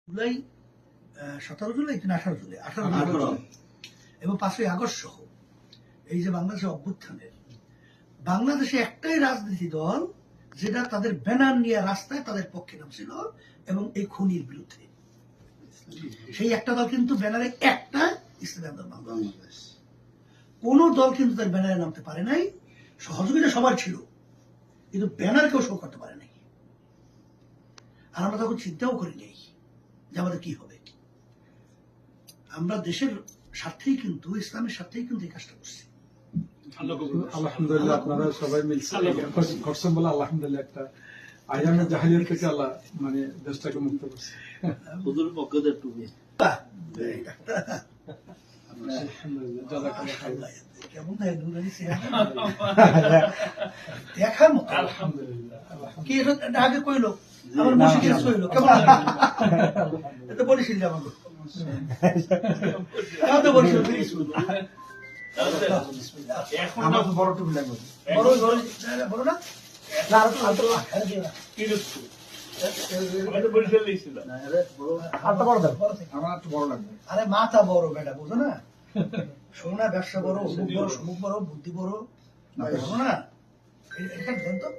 জুলাই 17 জুলাই কিনা 18 জুলাই 18 এবং 5ই আগস্ট সহ এই যে বাংলাদেশের অভ্যুত্থানের বাংলাদেশে একটাই রাজনীতি দল যেটা তাদের ব্যানার নিয়ে রাস্তায় তাদের পক্ষে নামছিল এবং এই খুনির বিরুদ্ধে সেই একটা দল কিন্তু ব্যানারে একটা ইসলামী আন্দোলন বাংলাদেশ কোন দল কিন্তু তার ব্যানারে নামতে পারে নাই। সহযোগিতা সবার ছিল কিন্তু ব্যানার কেউ শো করতে পারে নাই। আর আমরা তখন চিন্তাও করি নেই যে আমাদের কি হবে। আমরা দেশের স্বার্থেই কিন্তু ইসলামের স্বার্থেই কিন্তু এই কাজটা করছি। আলহামদুলিল্লাহ আপনারা সবাই মিলছে করছেন বলে আলহামদুলিল্লাহ একটা আয়ামে জাহিলিয়াত থেকে আল্লাহ মানে দেশটাকে মুক্ত করছে। হুজুর পক্ষে টুপি কেমন দেখার মতো কি আগে কইলো আমার মুশকিল কইলো কেমন এটা বলেছিল যে আমাকে আমার তো বড় টুপি লাগবে বড় না আরে মাথা বড় বেটা বুঝো না, সোনা ব্যবসা বড়, মুখ বড়, বুদ্ধি বড় না। এটা দেন তো